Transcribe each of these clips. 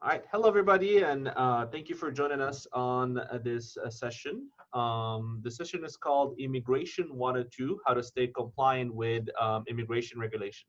All right, hello everybody, and thank you for joining us on this session. The session is called Immigration 102: How to Stay Compliant with Immigration Regulation.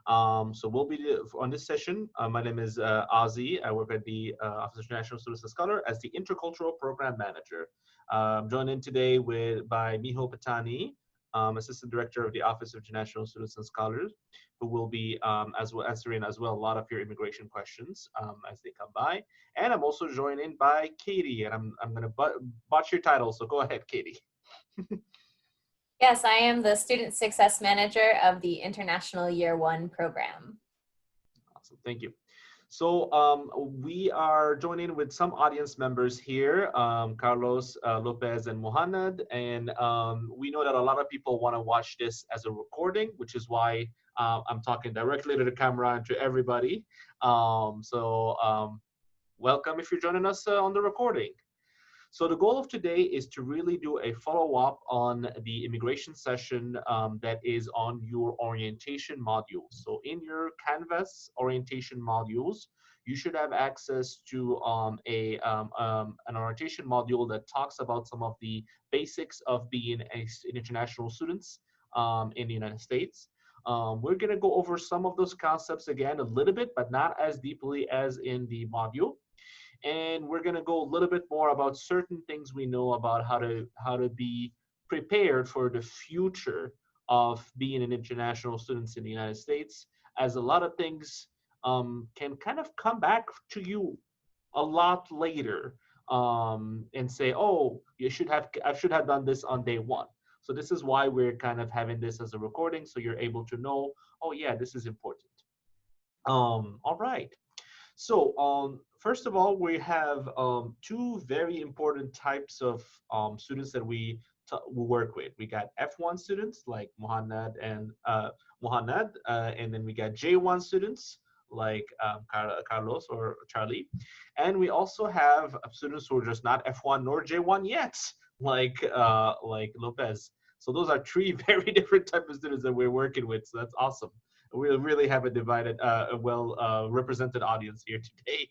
So we'll be on this session. My name is Ozzy. I work at the Office of International Students and Scholars as the Intercultural Program Manager. I'm joined in today by Miho Patani, Assistant Director of the Office of International Students and Scholars, who will be as well answering as well a lot of your immigration questions as they come by. And I'm also joined in by Katie, and I'm going to botch your title, so go ahead, Katie. Yes, I am the Student Success Manager of the International Year 1 program. Awesome, thank you. So we are joining with some audience members here, Carlos, Lopez, and Mohamed. And we know that a lot of people want to watch this as a recording, which is why I'm talking directly to the camera and to everybody. Welcome if you're joining us on the recording. So the goal of today is to really do a follow-up on the immigration session that is on your orientation modules. So in your Canvas orientation modules, you should have access to an orientation module that talks about some of the basics of being an international students in the United States. We're going to go over some of those concepts again a little bit, but not as deeply as in the module. And we're going to go a little bit more about certain things we know about how to be prepared for the future of being an international student in the United States, as a lot of things can kind of come back to you a lot later and say, oh, I should have done this on day one. So this is why we're kind of having this as a recording, so you're able to know, oh yeah, this is important. All right. So first of all, we have two very important types of students that we work with. We got F1 students like Mohamed, and then we got J1 students like Carlos or Charlie. And we also have students who are just not F1 nor J1 yet, like Lopez. So those are three very different types of students that we're working with. So that's awesome. We really have a divided, represented audience here today.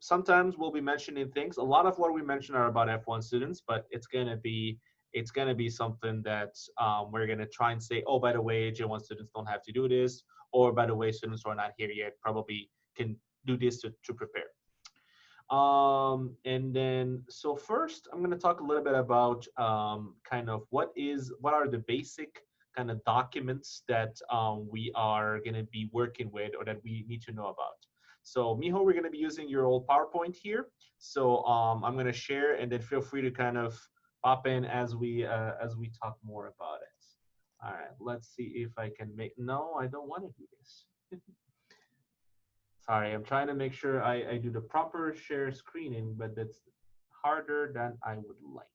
Sometimes we'll be mentioning things. A lot of what we mention are about F1 students, but it's gonna be something that we're gonna try and say, oh, by the way, J1 students don't have to do this, or by the way, students who are not here yet probably can do this to prepare. And then, so first, I'm gonna talk a little bit about kind of what are the basic kind of documents that we are going to be working with, or that we need to know about. So Miho, we're going to be using your old PowerPoint here. So I'm going to share, and then feel free to kind of pop in as we talk more about it. All right, let's see if I can no, I don't want to do this. Sorry, I'm trying to make sure I do the proper share screening, but that's harder than I would like.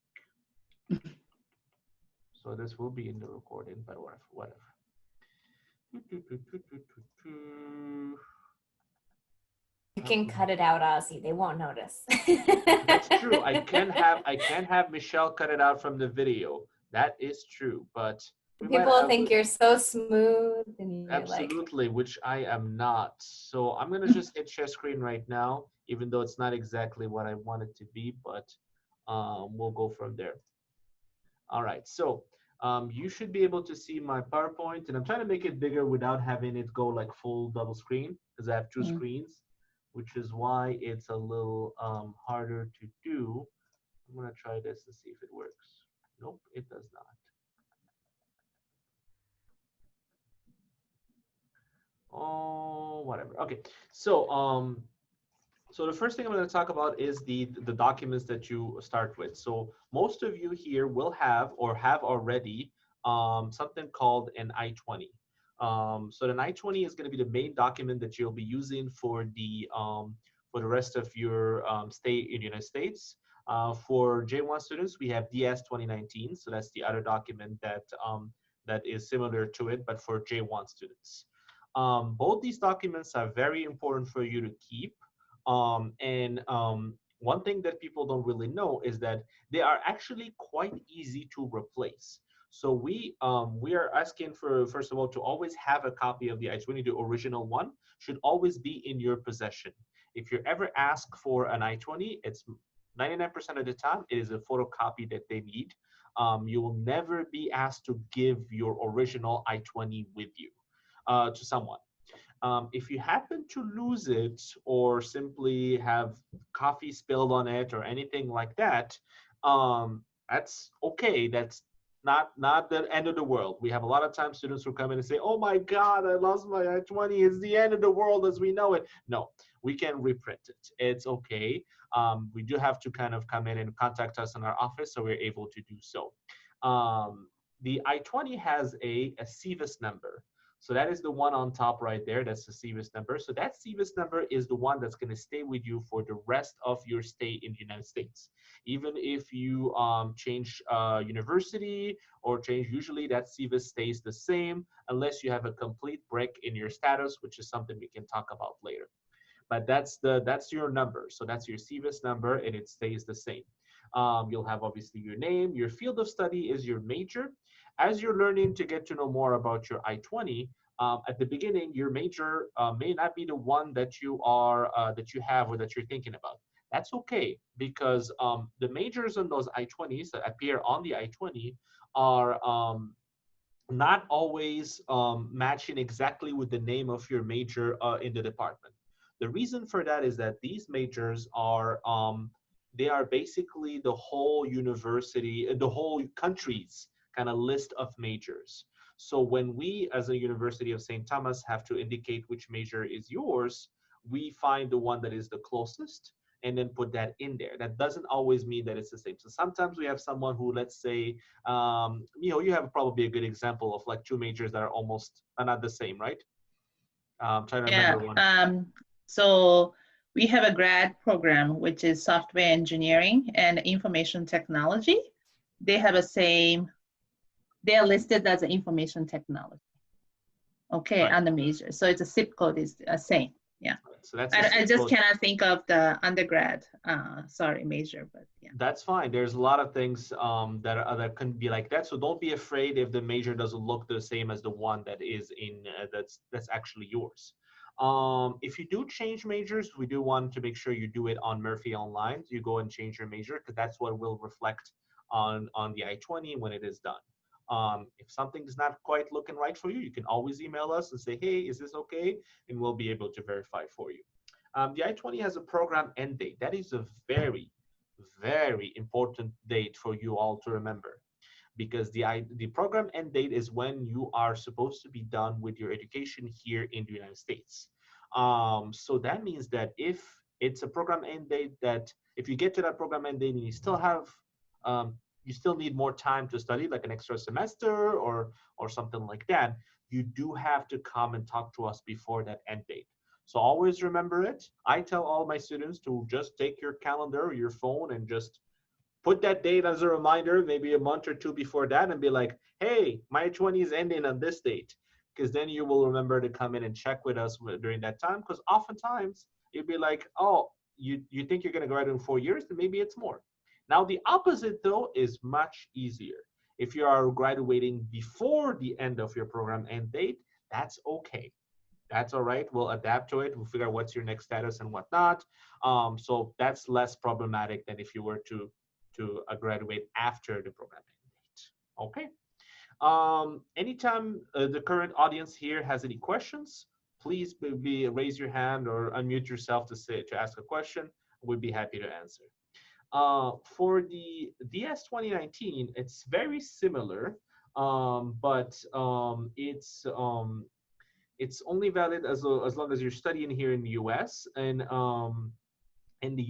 So this will be in the recording, but whatever. You can cut it out, Ozzy. They won't notice. That's true. I can have Michelle cut it out from the video. That is true, but people think you're so smooth, and you're absolutely, which I am not. So I'm gonna just hit share screen right now, even though it's not exactly what I want it to be, but we'll go from there. All right, so you should be able to see my PowerPoint, and I'm trying to make it bigger without having it go like full double screen, because I have two screens, which is why it's a little harder to do. I'm gonna try this and see if it works. Nope, it does not. Oh, whatever. Okay, so so the first thing I'm going to talk about is the documents that you start with. So most of you here will have or have already something called an I-20. So an I-20 is going to be the main document that you'll be using for the rest of your stay in the United States. For J1 students, we have DS 2019. So that's the other document that is similar to it, but for J1 students. Both these documents are very important for you to keep. One thing that people don't really know is that they are actually quite easy to replace. So we are asking for, first of all, to always have a copy of the I-20. The original one should always be in your possession. If you're ever asked for an I-20, it's 99% of the time it is a photocopy that they need. You will never be asked to give your original I-20 with you to someone. If you happen to lose it or simply have coffee spilled on it or anything like that, that's okay. That's not the end of the world. We have a lot of times students who come in and say, "Oh my God, I lost my I-20. It's the end of the world as we know it." No, we can reprint it. It's okay. We do have to kind of come in and contact us in our office, so we're able to do so. The I-20 has a CVIS number. So that is the one on top right there. That's the CVIS number. So that CVIS number is the one that's going to stay with you for the rest of your stay in the United States. Even if you change university or change, usually that CVIS stays the same unless you have a complete break in your status, which is something we can talk about later. But that's your number. So that's your CVIS number, and it stays the same. You'll have obviously your name. Your field of study is your major. As you're learning to get to know more about your I-20, at the beginning, your major may not be the one that you have or that you're thinking about. That's okay, because the majors on those I-20s that appear on the I-20 are not always matching exactly with the name of your major in the department. The reason for that is that these majors are they are basically the whole university, the whole country's kind of list of majors. So when we, as a University of St. Thomas, have to indicate which major is yours, we find the one that is the closest and then put that in there. That doesn't always mean that it's the same. So sometimes we have someone who, let's say, you have probably a good example of like two majors that are almost not the same, right? Trying to Yeah. remember one. So we have a grad program, which is software engineering and information technology. They have a same, they're listed as information technology. Okay, Right. on the major. So it's a zip code is the same. Yeah. So that's I just cannot think of the undergrad, major, but yeah. That's fine. There's a lot of things that can be like that. So don't be afraid if the major doesn't look the same as the one that is in that's actually yours. If you do change majors, we do want to make sure you do it on Murphy Online. You go and change your major because that's what will reflect on the I-20 when it is done. If something's not quite looking right for you, you can always email us and say, "Hey, is this okay?" And we'll be able to verify for you. The I-20 has a program end date. That is a very, very important date for you all to remember, because the program end date is when you are supposed to be done with your education here in the United States. So that means that if it's a program end date, that if you get to that program end date and you still need more time to study, like an extra semester or something like that, you do have to come and talk to us before that end date. So always remember it. I tell all my students to just take your calendar or your phone and just put that date as a reminder, maybe a month or two before that, and be like, "Hey, my 20 is ending on this date." Because then you will remember to come in and check with us during that time. Because oftentimes you'd be like, "Oh, you think you're going to graduate in 4 years, then maybe it's more." Now, the opposite, though, is much easier. If you are graduating before the end of your program end date, that's okay. That's all right. We'll adapt to it. We'll figure out what's your next status and whatnot. So that's less problematic than if you were to graduate after the program end date. Okay. Anytime the current audience here has any questions, please raise your hand or unmute yourself to ask a question. We'd be happy to answer. For the DS 2019, it's very similar, but it's only valid as long as you're studying here in the US, and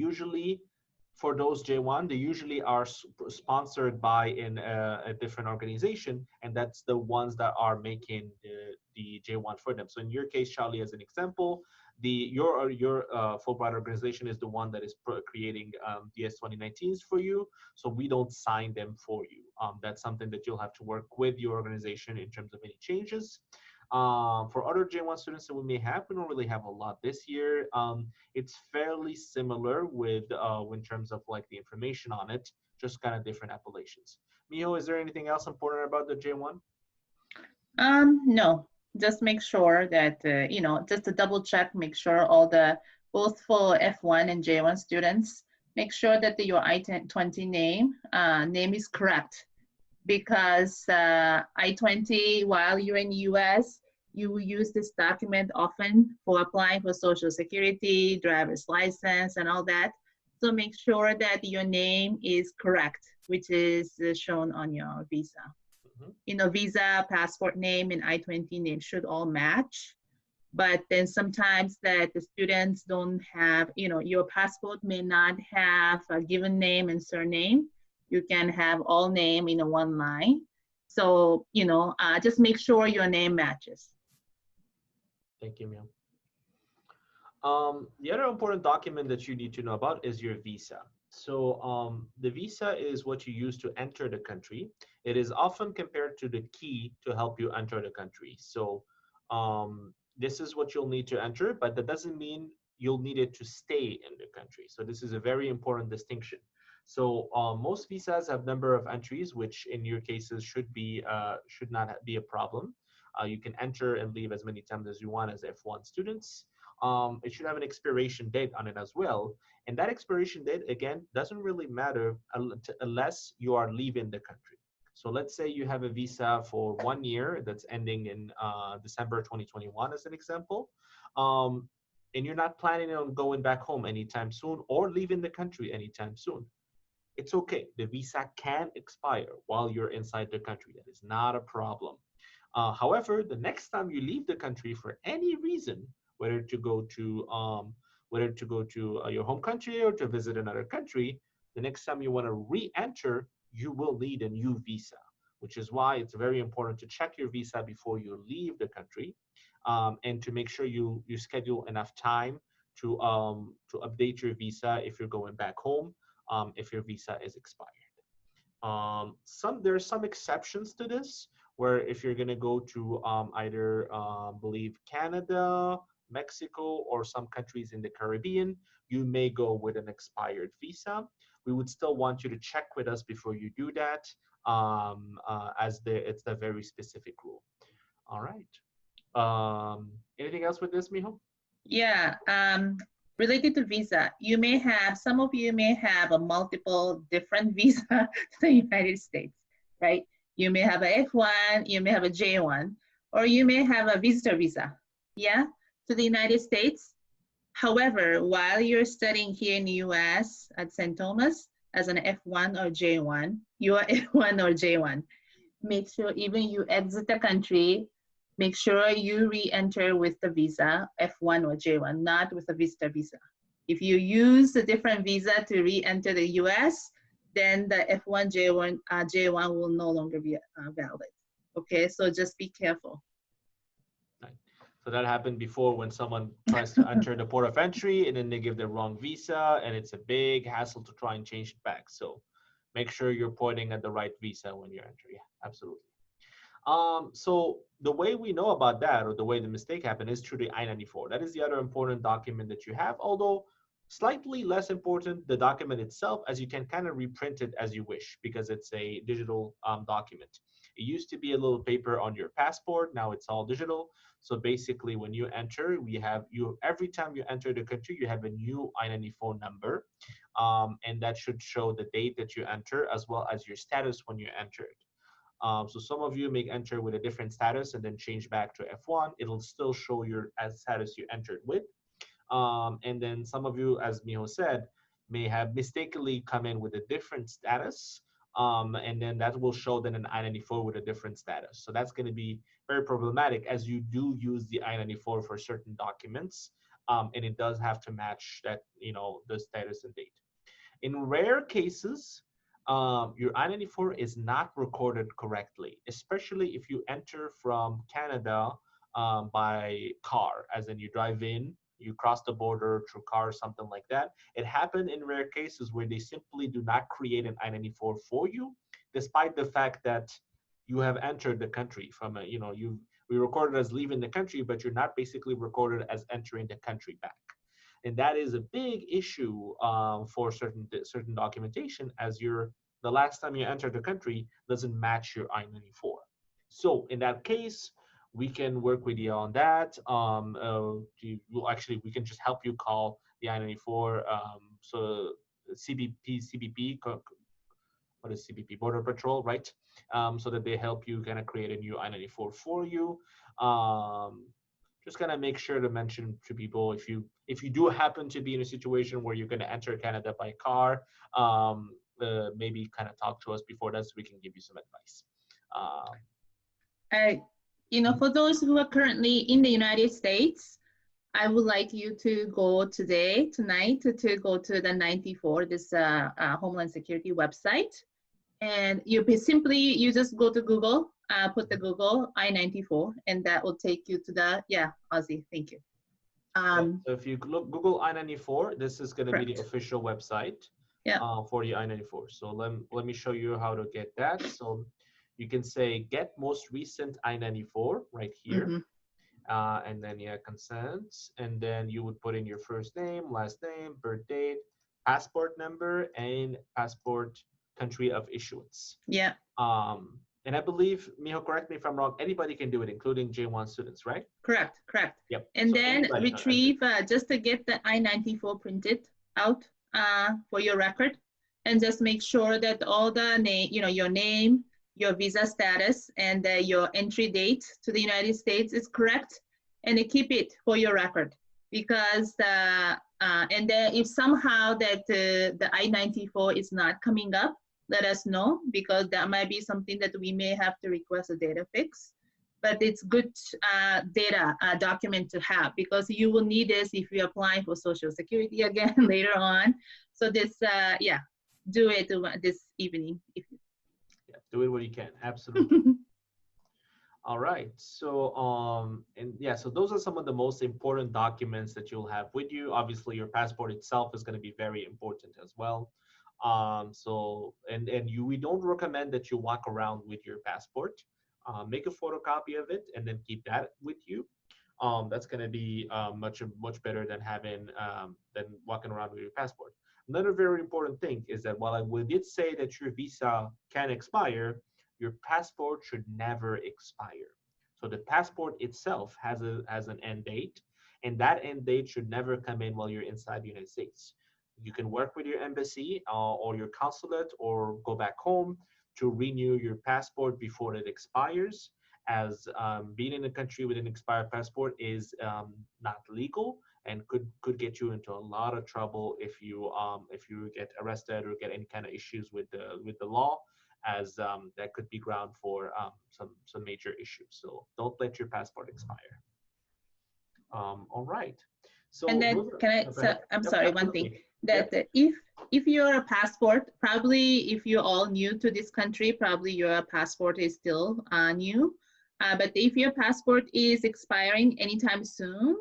usually for those J1, they usually are sponsored by a different organization, and that's the ones that are making the J1 for them. So in your case, Charlie, as an example, your Fulbright organization is the one that is creating DS 2019s for you. So we don't sign them for you. That's something that you'll have to work with your organization in terms of any changes. For other J1 students that we may have, we don't really have a lot this year. It's fairly similar with in terms of like the information on it, just kind of different appellations. Miho, is there anything else important about the J1? No, just make sure that, just to double check, make sure all the, both for F1 and J1 students, make sure that your I-20 name is correct. Because I-20, while you're in US, you will use this document often for applying for Social Security, driver's license, and all that. So make sure that your name is correct, which is shown on your visa. Visa, passport name, and I-20 name should all match. But then sometimes that the students don't have, your passport may not have a given name and surname. You can have all name in one line. So, just make sure your name matches. Thank you, Mia. The other important document that you need to know about is your visa. So the visa is what you use to enter the country. It is often compared to the key to help you enter the country. So this is what you'll need to enter, but that doesn't mean you'll need it to stay in the country. So this is a very important distinction. So most visas have number of entries, which in your cases should not be a problem. You can enter and leave as many times as you want as F1 students. It should have an expiration date on it as well. And that expiration date, again, doesn't really matter unless you are leaving the country. So let's say you have a visa for 1 year that's ending in December 2021 as an example. And you're not planning on going back home anytime soon or leaving the country anytime soon. It's okay. The visa can expire while you're inside the country. That is not a problem. However, the next time you leave the country for any reason, whether to go to your home country or to visit another country, the next time you want to re-enter, you will need a new visa, which is why it's very important to check your visa before you leave the country, and to make sure you schedule enough time to update your visa if you're going back home, if your visa is expired. There are some exceptions to this, where if you're going to go to either believe Canada, Mexico, or some countries in the Caribbean, you may go with an expired visa. We would still want you to check with us before you do that, as it's a very specific rule. All right. Anything else with this, Miho? Yeah. Related to visa, some of you may have a multiple different visa to the United States, right? You may have a F1, you may have a J1, or you may have a visitor visa, yeah, to the United States. However, while you're studying here in the US at St. Thomas as an F1 or J1, you are F1 or J1. Make sure even you exit the country, make sure you re-enter with the visa, F1 or J1, not with a visitor visa. If you use a different visa to re-enter the US, then the F1, J1 will no longer be valid. Okay, so just be careful. Right. So that happened before when someone tries to enter the port of entry and then they give the wrong visa, and it's a big hassle to try and change it back. So make sure you're pointing at the right visa when you enter. Yeah, absolutely. So the way we know about that, or the way the mistake happened, is through the I-94. That is the other important document that you have, although slightly less important, the document itself, as you can kind of reprint it as you wish, because it's a digital document. It used to be a little paper on your passport. Now it's all digital. So basically, when you enter, every time you enter the country, you have a new I-94 number, and that should show the date that you enter as well as your status when you entered. So some of you may enter with a different status and then change back to F1. It'll still show your status you entered with. And then some of you, as Miho said, may have mistakenly come in with a different status. And then that will show then an I-94 with a different status. So that's going to be very problematic, as you do use the I-94 for certain documents. And it does have to match that, the status and date. In rare cases, your I-94 is not recorded correctly, especially if you enter from Canada by car, as in you drive in, you cross the border through car, something like that. It happened in rare cases where they simply do not create an I-94 for you, despite the fact that you have entered the country from we recorded as leaving the country, but you're not basically recorded as entering the country back. And that is a big issue for certain documentation, as you're the last time you entered the country doesn't match your I-94. So in that case, we can work with you on that. Actually, we can just help you call the I-94. So CBP, what is CBP? Border Patrol, right? So that they help you kind of create a new I-94 for you. Just kind of make sure to mention to people if you do happen to be in a situation where you're going to enter Canada by car, maybe kind of talk to us before that so we can give you some advice. For those who are currently in the United States, I would like you to go tonight, to go to the 94, this Homeland Security website. And you just go to Google, put the Google I-94, and that will take you to the, Ozzy, thank you. So if you Google I-94, this is going to be the official website for the I-94. So let me show you how to get that. So you can say get most recent I-94 right here. And then consent, and then you would put in your first name, last name, birth date, passport number, and passport country of issuance. And I believe, Miho, correct me if I'm wrong, anybody can do it, including J1 students, right? Correct. Yep. And so then retrieve, just to get the I-94 printed out for your record, and just make sure that all the name, your name, your visa status, and your entry date to the United States is correct, and keep it for your record. Because and then if somehow that the I-94 is not coming up, let us know, because that might be something that we may have to request a data fix. But it's good data document to have, because you will need this if you're applying for Social Security again later on. So this, do it this evening. Do it when you can, absolutely. All right, so so those are some of the most important documents that you'll have with you. Obviously, your passport itself is going to be very important as well. We don't recommend that you walk around with your passport. Make a photocopy of it and then keep that with you. That's going to be much better than walking around with your passport. Another very important thing is that while we did say that your visa can expire, your passport should never expire. So the passport itself has an end date, and that end date should never come in while you're inside the United States. You can work with your embassy or your consulate or go back home to renew your passport before it expires, as being in a country with an expired passport is not legal and could get you into a lot of trouble if you get arrested or get any kind of issues with the law, as that could be ground for some major issues. So don't let your passport expire. All right. So and then I'm sorry, one thing that if your passport, probably if you're all new to this country, probably your passport is still new. But if your passport is expiring anytime soon,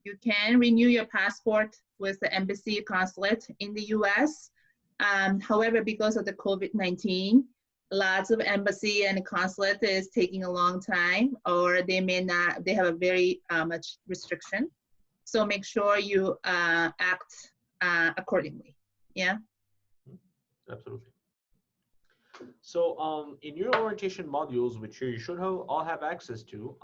you can renew your passport with the embassy consulate in the US. However, because of the COVID-19, lots of embassy and consulate is taking a long time, or they have a very much restriction. So make sure you act accordingly. Yeah. Absolutely. So in your orientation modules, which you should all have access to,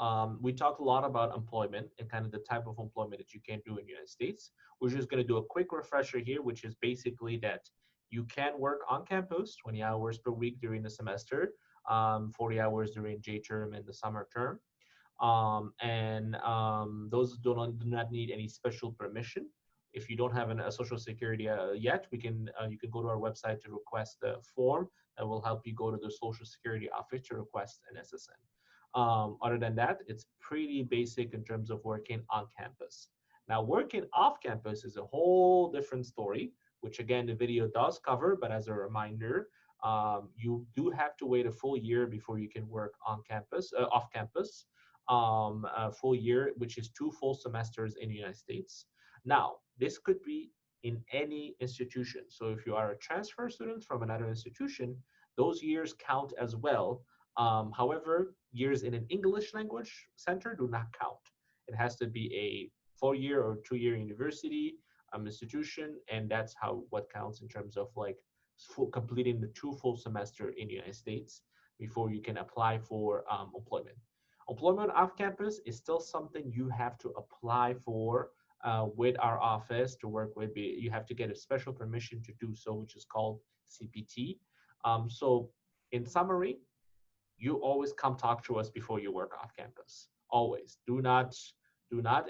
we talked a lot about employment and kind of the type of employment that you can do in the United States. We're just going to do a quick refresher here, which is basically that you can work on campus 20 hours per week during the semester, 40 hours during J term and the summer term. Those do not need any special permission. If you don't have a social security yet, you can go to our website to request the form that will help you go to the Social Security office to request an SSN. Other than that, it's pretty basic in terms of working on campus. Now, working off campus is a whole different story, which again, the video does cover, but as a reminder, you do have to wait a full year before you can work on campus, off campus, a full year, which is 2 full semesters in the United States. Now, this could be in any institution. So if you are a transfer student from another institution, those years count as well. However, years in an English language center do not count. It has to be a 4-year or 2-year university institution, and that's what counts in terms of like completing the 2 full semester in the United States before you can apply for employment. Employment off campus is still something you have to apply for with our office to work with. You have to get a special permission to do so, which is called CPT. So in summary, you always come talk to us before you work off campus. Always. Do not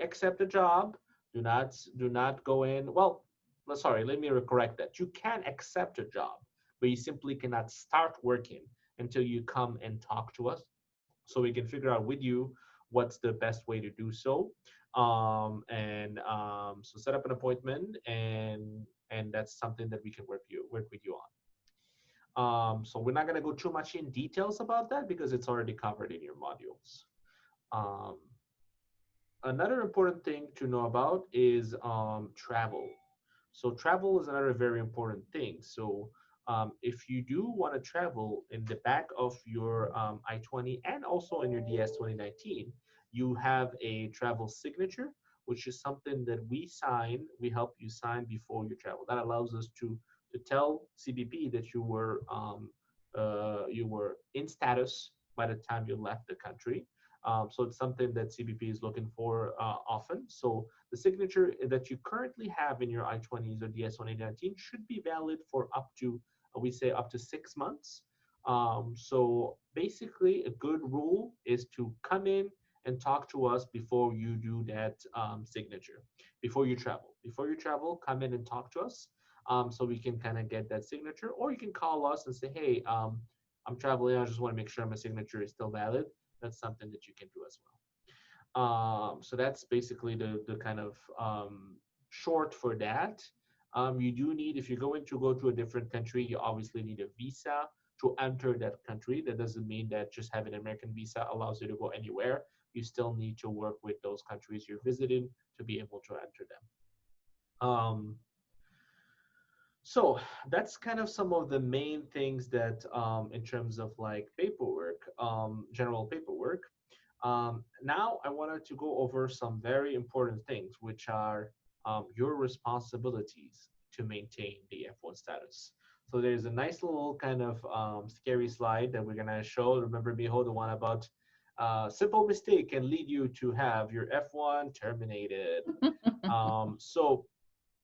accept a job. Do not go in. Well, sorry, let me correct that. You can accept a job, but you simply cannot start working until you come and talk to us, so we can figure out with you what's the best way to do so. So set up an appointment, and that's something that we can work with you on. So we're not going to go too much in details about that because it's already covered in your modules. Um, Another important thing to know about is travel. So travel is another very important thing. So if you do want to travel, in the back of your I-20 and also in your DS 2019, you have a travel signature, which is something that we help you sign before you travel. That allows us to tell CBP that you were in status by the time you left the country. So it's something that CBP is looking for often. So the signature that you currently have in your I-20s or DS 2019 should be valid for up to, we say up to 6 months. So basically a good rule is to come in and talk to us before you do that signature, before you travel. Before you travel, come in and talk to us so we can kind of get that signature, or you can call us and say, hey, I'm traveling, I just want to make sure my signature is still valid. That's something that you can do as well. So that's basically the kind of short for that. You do need, if you're going to go to a different country, you obviously need a visa to enter that country. That doesn't mean that just having an American visa allows you to go anywhere. You still need to work with those countries you're visiting to be able to enter them. So that's kind of some of the main things that in terms of like paperwork, general paperwork. Now I wanted to go over some very important things, which are your responsibilities to maintain the F1 status. So there's a nice little kind of scary slide that we're gonna show. Remember, Miho, the one about simple mistake can lead you to have your F1 terminated. So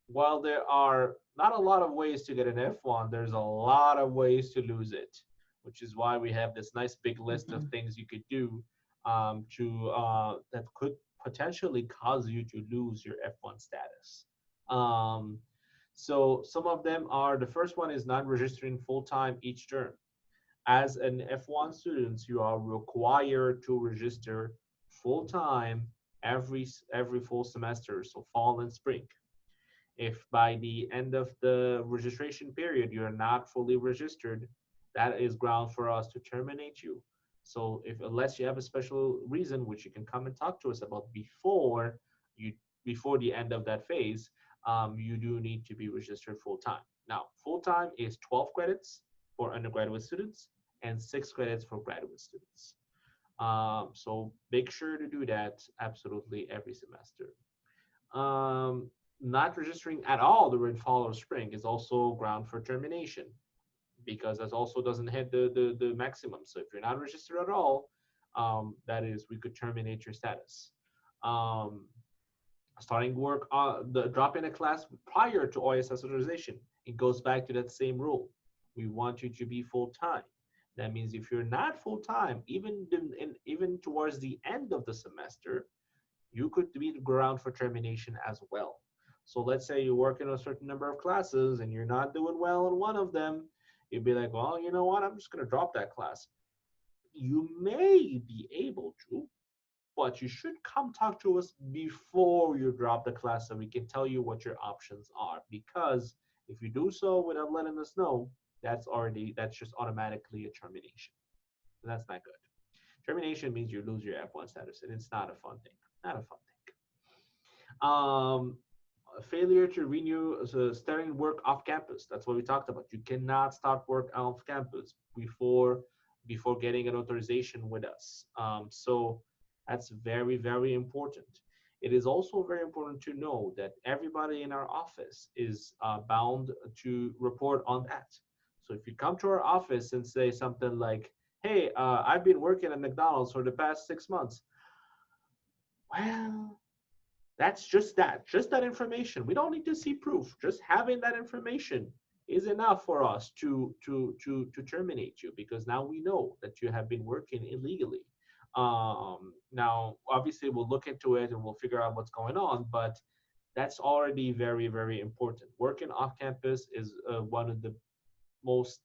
while there are not a lot of ways to get an F1, there's a lot of ways to lose it, which is why we have this nice big list of things you could do that could potentially cause you to lose your F1 status. So some of them are, the first one is not registering full-time each term. As an F1 student, you are required to register full-time every full semester, so fall and spring. If by the end of the registration period you're not fully registered, that is ground for us to terminate you. So unless you have a special reason, which you can come and talk to us about before the end of that phase, you do need to be registered full time. Now, full time is 12 credits for undergraduate students and 6 credits for graduate students. So make sure to do that absolutely every semester. Not registering at all during fall or spring is also ground for termination, because that also doesn't hit the maximum. So if you're not registered at all, that is, we could terminate your status. Starting work, dropping a class prior to OISS authorization, it goes back to that same rule. We want you to be full-time. That means if you're not full-time, even towards the end of the semester, you could be ground for termination as well. So let's say you're working a certain number of classes and you're not doing well in one of them. You'd be like, well, you know what? I'm just going to drop that class. You may be able to, but you should come talk to us before you drop the class so we can tell you what your options are. Because if you do so without letting us know, that's just automatically a termination. So that's not good. Termination means you lose your F1 status, and it's not a fun thing. Not a fun thing. Failure to renew, so starting work off campus. That's what we talked about. You cannot start work off campus before getting an authorization with us. So that's very, very important. It is also very important to know that everybody in our office is bound to report on that. So if you come to our office and say something like, hey, I've been working at McDonald's for the past 6 months. Well, that's just that information. We don't need to see proof. Just having that information is enough for us to terminate you, because now we know that you have been working illegally. Now, obviously, we'll look into it and we'll figure out what's going on, but that's already very, very important. Working off campus is one of the most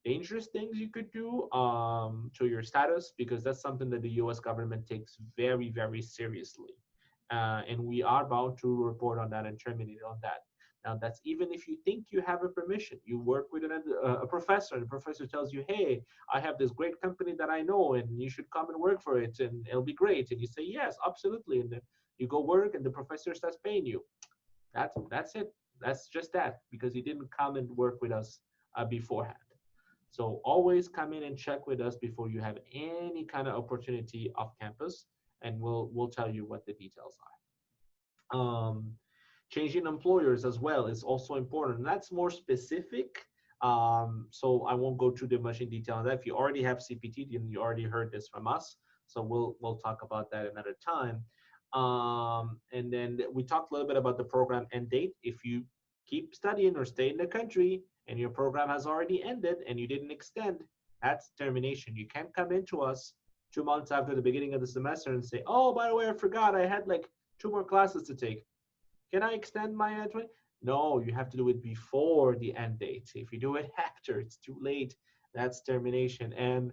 dangerous things you could do to your status, because that's something that the US government takes very, very seriously. And we are bound to report on that and terminate on that. Now, that's even if you think you have a permission. You work with a professor, and the professor tells you, hey, I have this great company that I know, and you should come and work for it, and it'll be great. And you say, yes, absolutely. And then you go work, and the professor starts paying you. That's it. That's just that, because he didn't come and work with us beforehand. So always come in and check with us before you have any kind of opportunity off campus, and we'll tell you what the details are. Changing employers as well is also important, and that's more specific. So I won't go too much in detail on that. If you already have CPT, then you already heard this from us. So we'll talk about that another time. And then we talked a little bit about the program end date. If you keep studying or stay in the country and your program has already ended and you didn't extend, that's termination. You can't come into us 2 months after the beginning of the semester and say, oh, by the way, I forgot I had like 2 more classes to take. Can I extend my 20? No, you have to do it before the end date. If you do it after, it's too late. That's termination. And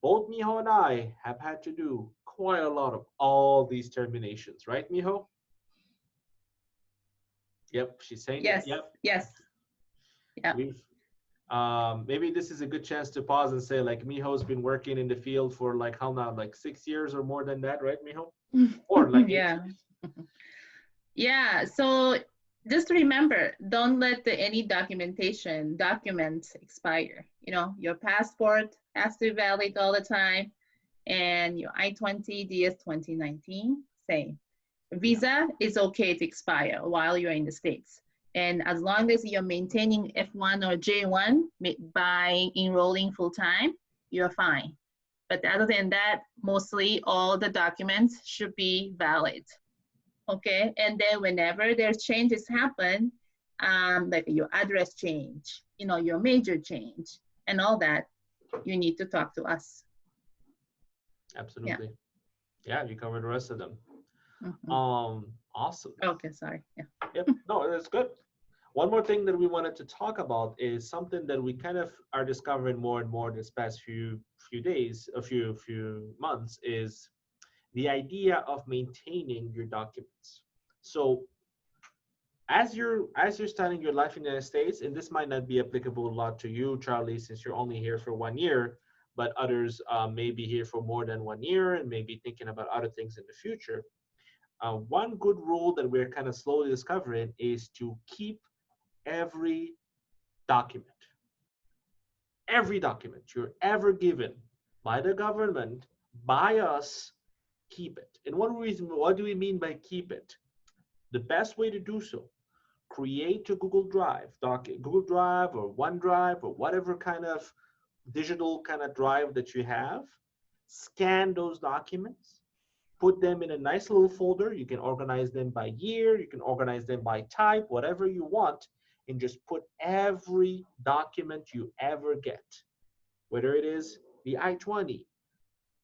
both Miho and I have had to do quite a lot of all these terminations, right, Miho? Yep, she's saying Yes, it. Yep. yes. Yeah. We've maybe this is a good chance to pause and say, like, Miho's been working in the field for like how now, like 6 years or more than that, right, Miho? Or like 8 yeah. years. Yeah, so just remember, don't let any documents expire. You know, your passport has to be valid all the time, and your I-20 DS 2019, same. Visa is okay to expire while you're in the States. And as long as you're maintaining F1 or J1 by enrolling full-time, you're fine. But other than that, mostly all the documents should be valid. Okay, and then whenever there's changes happen, like your address change, you know, your major change and all that, you need to talk to us. Absolutely. Yeah, you covered the rest of them. Mm-hmm. Awesome. Okay, sorry. Yeah. Yep, no, that's good. One more thing that we wanted to talk about is something that we kind of are discovering more and more this past few days, a few months, is the idea of maintaining your documents. So as you're starting your life in the United States, and this might not be applicable a lot to you, Charlie, since you're only here for 1 year, but others may be here for more than 1 year and may be thinking about other things in the future. One good rule that we're kind of slowly discovering is to keep every document you're ever given by the government, by us, keep it. And what do we mean by keep it? The best way to do so, create a Google Drive or OneDrive or whatever kind of digital kind of drive that you have. Scan those documents, put them in a nice little folder. You can organize them by year, you can organize them by type, whatever you want, and just put every document you ever get, whether it is the I-20,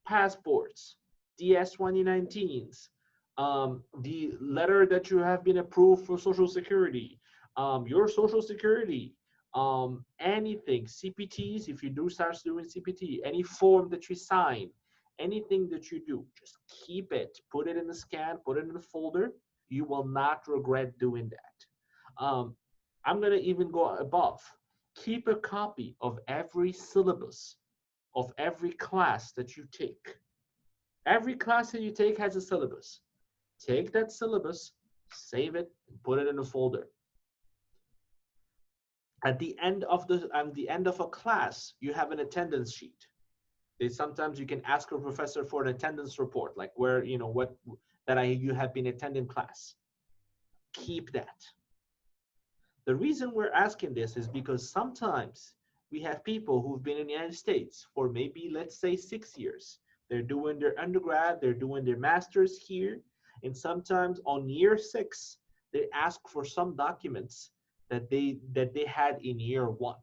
passports, DS 2019s, the letter that you have been approved for Social Security, your Social Security, anything, CPTs, if you do start doing CPT, any form that you sign, anything that you do, just keep it, put it in the scan, put it in the folder. You will not regret doing that. I'm going to even go above. Keep a copy of every syllabus of every class that you take. Every class that you take has a syllabus. Take that syllabus, save it, and put it in a folder. At the end of a class, you have an attendance sheet. Sometimes you can ask a professor for an attendance report, like where you have been attending class. Keep that. The reason we're asking this is because sometimes We have people who've been in the United States for maybe, let's say, 6 years. They're doing their undergrad, they're doing their master's here, and sometimes on year 6, they ask for some documents that they had in year 1.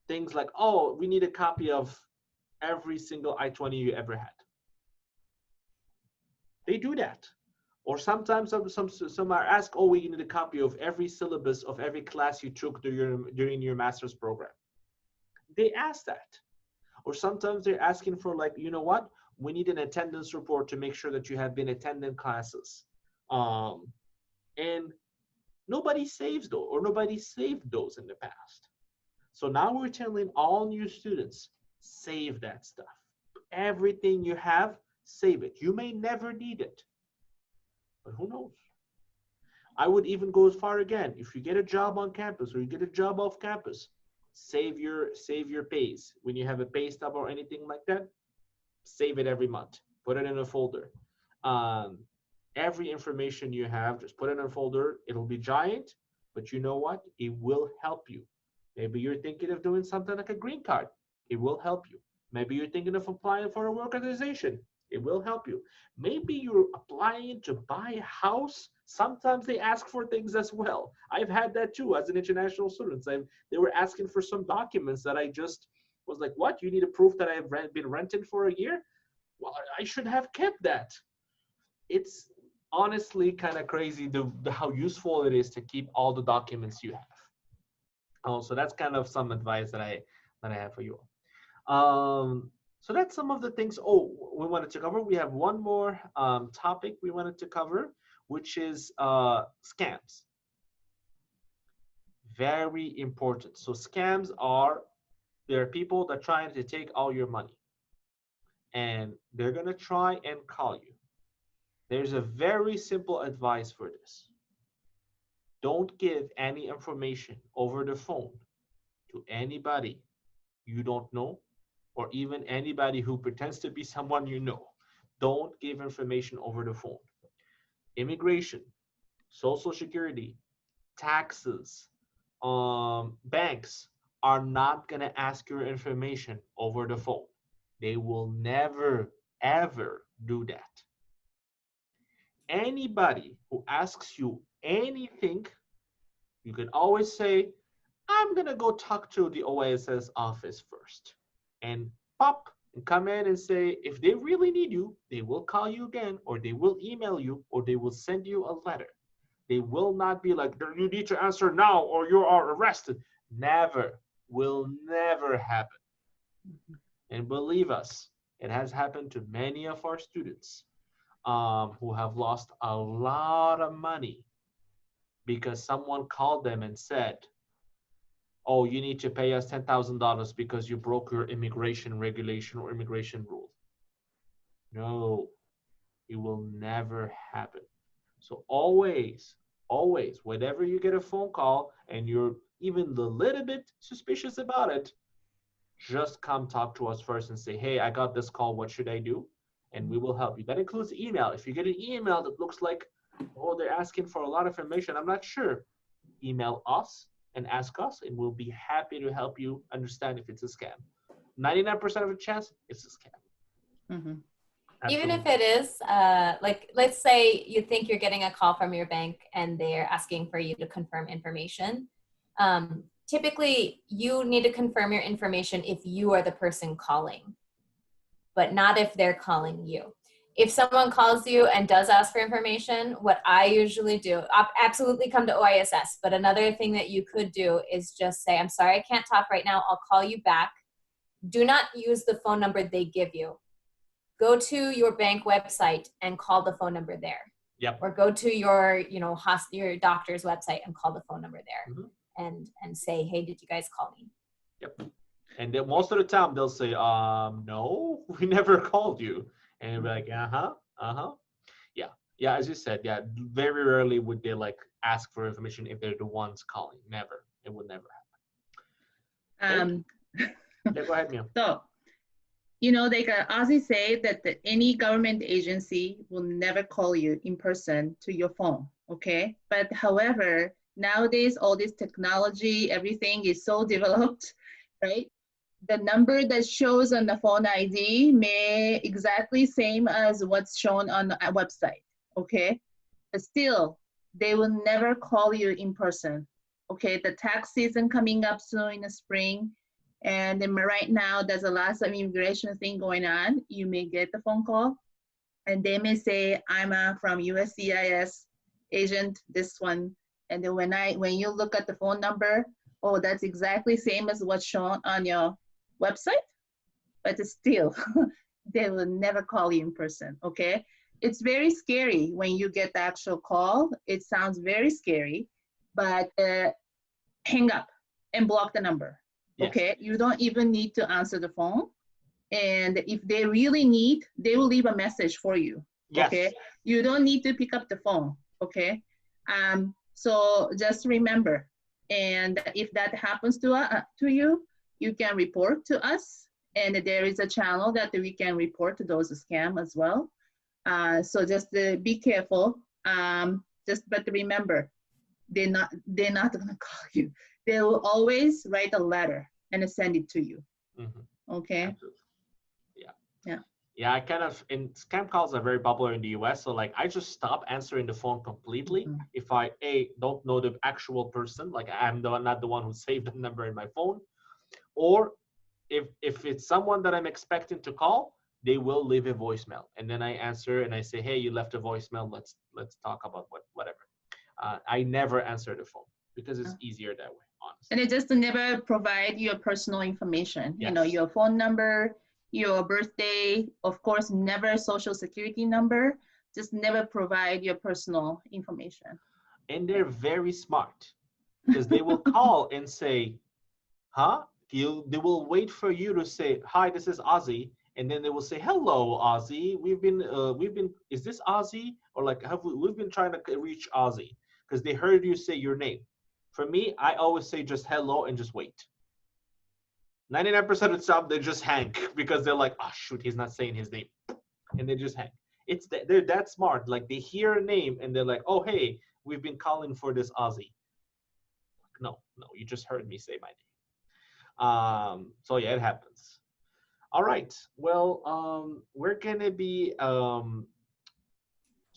Things like, oh, we need a copy of every single I-20 you ever had. They do that. Or sometimes some are asked, oh, we need a copy of every syllabus of every class you took during your master's program. They ask that. Or sometimes they're asking for, like, you know what? We need an attendance report to make sure that you have been attending classes. And nobody saves those, or nobody saved those in the past. So now we're telling all new students, save that stuff. Everything you have, save it. You may never need it, but who knows? I would even go as far again. If you get a job on campus or you get a job off campus, save your pays. When you have a pay stub or anything like that, save it every month. Put it in a folder. Every information you have, just put it in a folder. It'll be giant, but you know what? It will help you. Maybe you're thinking of doing something like a green card. It will help you. Maybe you're thinking of applying for a work authorization. It will help you. Maybe you're applying to buy a house. Sometimes they ask for things as well. I've had that too as an international student. They were asking for some documents that I just was like, what? You need a proof that I've been renting for a year? Well, I should have kept that. It's honestly kind of crazy how useful it is to keep all the documents you have. So that's kind of some advice that I have for you all. So that's some of the things we wanted to cover. We have one more topic we wanted to cover, which is scams. Very important. So scams there are people that are trying to take all your money, and they're gonna try and call you. There's a very simple advice for this. Don't give any information over the phone to anybody you don't know, or even anybody who pretends to be someone you know. Don't give information over the phone. Immigration, Social Security, taxes, banks are not going to ask your information over the phone. They will never, ever do that. Anybody who asks you anything, you can always say, I'm going to go talk to the OISS office first. And come in and say, if they really need you, they will call you again, or they will email you, or they will send you a letter. They will not be like, you need to answer now or you are arrested. Never, will never happen. And believe us, it has happened to many of our students who have lost a lot of money because someone called them and said, oh, you need to pay us $10,000 because you broke your immigration regulation or immigration rule. No, it will never happen. So always, whenever you get a phone call and you're even a little bit suspicious about it, just come talk to us first and say, hey, I got this call, what should I do? And we will help you. That includes email. If you get an email that looks like, oh, they're asking for a lot of information, I'm not sure, email us and ask us, and we'll be happy to help you understand if it's a scam. 99% of the chance, it's a scam. Mm-hmm. Even if it is, like, let's say you think you're getting a call from your bank and they're asking for you to confirm information. Typically, you need to confirm your information if you are the person calling, but not if they're calling you. If someone calls you and does ask for information, what I usually do, absolutely come to OISS, but another thing that you could do is just say, I'm sorry, I can't talk right now. I'll call you back. Do not use the phone number they give you. Go to your bank website and call the phone number there. Yep. Or go to your, your doctor's website and call the phone number there. Mm-hmm. And say, hey, did you guys call me? Yep. And then most of the time they'll say, no, we never called you. And you'll be like, yeah, as you said, yeah, very rarely would they like ask for information if they're the ones calling. Never. It would never happen. Yeah, go ahead, Mia. So, like Ozzy said that any government agency will never call you in person to your phone, okay? But however, nowadays, all this technology, everything is so developed right? The number that shows on the phone ID may exactly same as what's shown on the website, okay? But still, they will never call you in person, okay? The tax season coming up soon in the spring, and then right now there's a lot of immigration thing going on. You may get the phone call, and they may say, I'm from USCIS agent, this one. And then when you look at the phone number, oh, that's exactly same as what's shown on your website, but still, they will never call you in person, okay? It's very scary when you get the actual call. It sounds very scary, but hang up and block the number, okay? You don't even need to answer the phone. And if they really need, they will leave a message for you, okay? You don't need to pick up the phone, okay? So just remember, and if that happens to you, you can report to us, and there is a channel that we can report to those scams as well. So just be careful. But remember, they're not gonna call you. They will always write a letter and send it to you. Okay. Absolutely. Yeah, I and scam calls are very popular in the US. So like I just stop answering the phone completely if I don't know the actual person, like I'm not the one who saved the number in my phone, or if it's someone that I'm expecting to call, they will leave a voicemail, and then I answer and I say, hey, you left a voicemail. Let's talk about whatever. I never answer the phone because it's easier that way, honestly. And it just never provide your personal information. You know, your phone number, your birthday, of course, never social security number, just never provide your personal information. And they're very smart because they will call and say, huh? They will wait for you to say, hi, this is Ozzy. And then they will say, hello, Ozzy. Is this Ozzy? Or like, we've been trying to reach Ozzy because they heard you say your name. For me, I always say just hello and just wait. 99% of the time, they just hang because they're like, oh, shoot, he's not saying his name. And they just hang. They're that smart. Like, they hear a name and they're like, oh, hey, we've been calling for this Ozzy. No, you just heard me say my name. So, yeah, it happens. All right. Well, we're going to be... so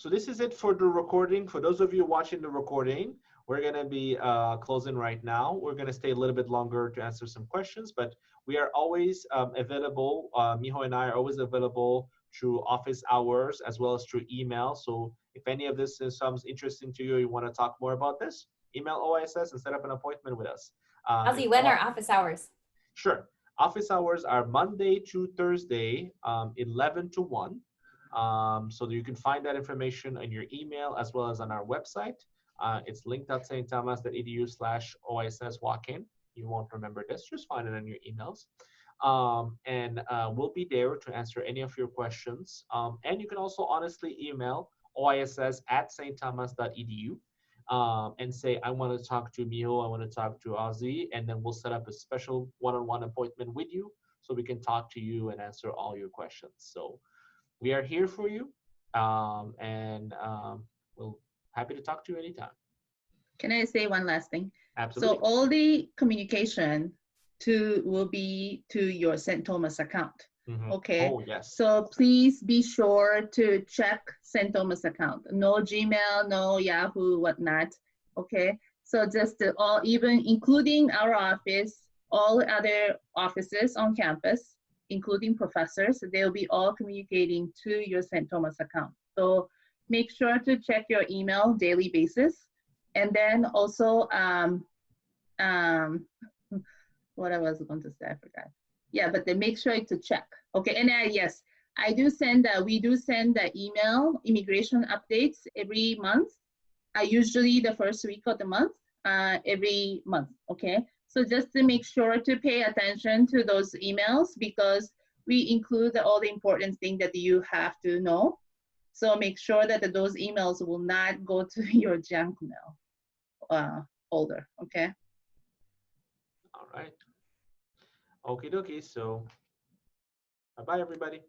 this is it for the recording. For those of you watching the recording, we're going to be closing right now. We're going to stay a little bit longer to answer some questions, but we are always available. Miho and I are always available through office hours as well as through email. So if any of this sounds interesting to you, you want to talk more about this, email OISS and set up an appointment with us. Ozzy, when are office hours? Sure. Office hours are Monday to Thursday, 11 to 1. So you can find that information on your email as well as on our website. It's link.stthomas.edu/OISS walk-in. You won't remember this, just find it in your emails. And we'll be there to answer any of your questions. And you can also honestly email oiss@stthomas.edu and say, I want to talk to Miho, I want to talk to Ozzy, and then we'll set up a special one-on-one appointment with you so we can talk to you and answer all your questions. So we are here for you, and we'll happy to talk to you anytime. Can I say one last thing? Absolutely. So all the communication will be to your St.Thomas account. Okay. Oh, yes. So please be sure to check St.Thomas account. No Gmail, no Yahoo, whatnot. Okay. So just even including our office, all other offices on campus, including professors, they'll be all communicating to your St.Thomas account. So make sure to check your email daily basis. And then also, what I was going to say, I forgot. Yeah, but then make sure to check. Okay, and yes, we do send the email immigration updates every month. Usually the first week of the month, every month, okay? So just to make sure to pay attention to those emails because we include all the important things that you have to know. So make sure that those emails will not go to your junk mail folder, okay? All right. Okie dokie. So, bye-bye, everybody.